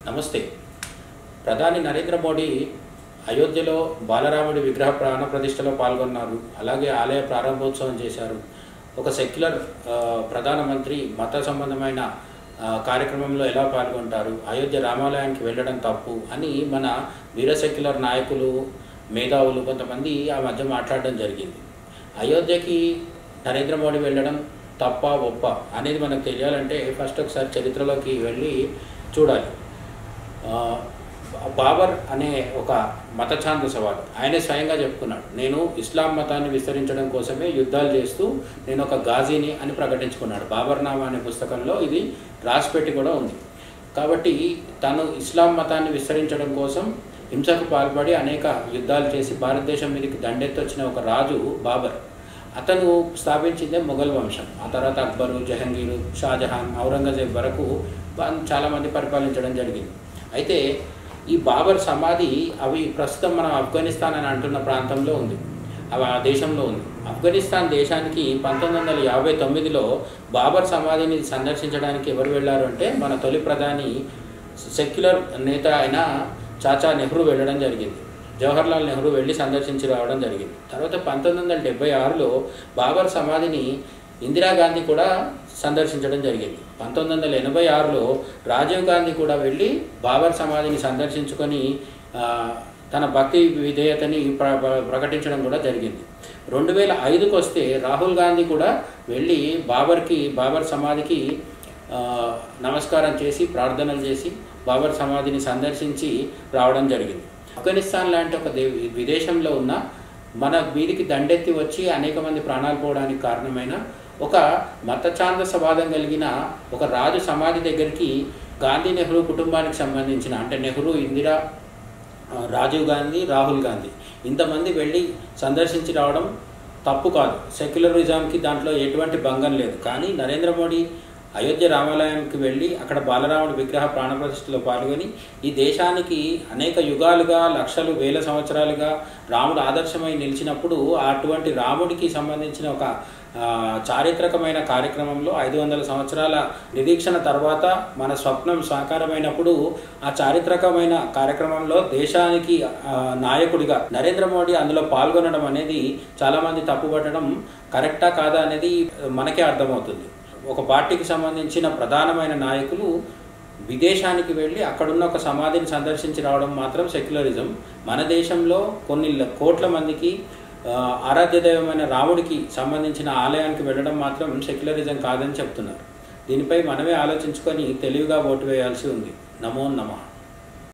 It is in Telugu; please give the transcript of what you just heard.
నమస్తే. ప్రధాని నరేంద్ర మోడీ అయోధ్యలో బాలరాముడి విగ్రహ ప్రాణ ప్రతిష్టలో పాల్గొన్నారు. అలాగే ఆలయ ప్రారంభోత్సవం చేశారు. ఒక సెక్యులర్ ప్రధానమంత్రి మత సంబంధమైన కార్యక్రమంలో ఎలా పాల్గొంటారు, అయోధ్య రామాలయానికి వెళ్ళడం తప్పు అని మన వీర సెక్యులర్ నాయకులు, మేధావులు కొంతమంది ఆ మధ్య మాట్లాడడం జరిగింది. అయోధ్యకి నరేంద్ర మోడీ వెళ్ళడం తప్ప ఒప్ప అనేది మనకు తెలియాలంటే ఫస్ట్ ఒకసారి చరిత్రలోకి వెళ్ళి చూడాలి. బాబర్ అనే ఒక మత ఛాందసవాది ఆయనే స్వయంగా చెప్పుకున్నాడు, నేను ఇస్లాం మతాన్ని విస్తరించడం కోసమే యుద్ధాలు చేస్తూ నేను ఒక గాజీని అని ప్రకటించుకున్నాడు. బాబర్నామా అనే పుస్తకంలో ఇది రాసిపెట్టి కూడా ఉంది. కాబట్టి తను ఇస్లాం మతాన్ని విస్తరించడం కోసం హింసకు పాల్పడి అనేక యుద్ధాలు చేసి భారతదేశం మీదకి దండెత్తొచ్చిన ఒక రాజు బాబర్. అతను స్థాపించిందే మొఘల్ వంశం. ఆ తర్వాత అక్బరు, జహంగీరు, షాజహాన్, ఔరంగజేబ్ వరకు చాలామంది పరిపాలించడం జరిగింది. అయితే ఈ బాబర్ సమాధి అవి ప్రస్తుతం మనం ఆఫ్ఘనిస్తాన్ అని అంటున్న ప్రాంతంలో ఉంది, అవి ఆ దేశంలో ఉంది. ఆఫ్ఘనిస్తాన్ దేశానికి 1959లో బాబర్ సమాధిని సందర్శించడానికి ఎవరు వెళ్ళారు అంటే మన తొలి ప్రధాని సెక్యులర్ నేత అయిన చాచా నెహ్రూ వెళ్ళడం జరిగింది. జవహర్లాల్ నెహ్రూ వెళ్ళి సందర్శించి రావడం జరిగింది. తర్వాత 1976లో బాబర్ సమాధిని ఇందిరాగాంధీ కూడా సందర్శించడం జరిగింది. 1986లో రాజీవ్ గాంధీ కూడా వెళ్ళి బాబర్ సమాధిని సందర్శించుకొని తన భక్తి విధేయతని ప్రకటించడం కూడా జరిగింది. 2005కి వస్తే రాహుల్ గాంధీ కూడా వెళ్ళి బాబర్ సమాధికి నమస్కారం చేసి ప్రార్థనలు చేసి బాబర్ సమాధిని సందర్శించి రావడం జరిగింది. ఆఫ్ఘనిస్తాన్ లాంటి ఒక విదేశంలో ఉన్న మన వీధికి దండెత్తి వచ్చి అనేక మంది ప్రాణాలు పోవడానికి కారణమైన ఒక మత ఛాందసవాదం కలిగిన ఒక రాజు సమాధి దగ్గరికి గాంధీ నెహ్రూ కుటుంబానికి సంబంధించిన అంటే నెహ్రూ, ఇందిరా, రాజీవ్ గాంధీ, రాహుల్ గాంధీ ఇంతమంది వెళ్ళి సందర్శించి రావడం తప్పు కాదు. సెక్యులరిజంకి దాంట్లో ఎటువంటి భంగం లేదు. కానీ నరేంద్ర మోడీ అయోధ్య రామాలయానికి వెళ్ళి అక్కడ బాలరాముడి విగ్రహ ప్రాణప్రతిష్ఠలో పాల్గొని ఈ దేశానికి అనేక యుగాలుగా, లక్షలు, వేల సంవత్సరాలుగా రాముడు ఆదర్శమై నిలిచినప్పుడు అటువంటి రాముడికి సంబంధించిన ఒక చారిత్రకమైన కార్యక్రమంలో 500 సంవత్సరాల నిరీక్షణ తర్వాత మన స్వప్నం సాకారమైనప్పుడు ఆ చారిత్రకమైన కార్యక్రమంలో దేశానికి నాయకుడిగా నరేంద్ర మోడీ అందులో పాల్గొనడం అనేది చాలామంది తప్పుపట్టడం కరెక్టా కాదా అనేది మనకే అర్థమవుతుంది. ఒక పార్టీకి సంబంధించిన ప్రధానమైన నాయకులు విదేశానికి వెళ్ళి అక్కడున్న ఒక సమాధిని సందర్శించి రావడం మాత్రం సెక్యులరిజం. మన దేశంలో కొన్ని కోట్ల మందికి ఆరాధ్య దైవమైన రాముడికి సంబంధించిన ఆలయానికి వెళ్ళడం మాత్రం సెక్యులరిజం కాదని చెప్తున్నారు. దీనిపై మనమే ఆలోచించుకొని తెలివిగా ఓటు వేయాల్సి ఉంది. నమో నమః.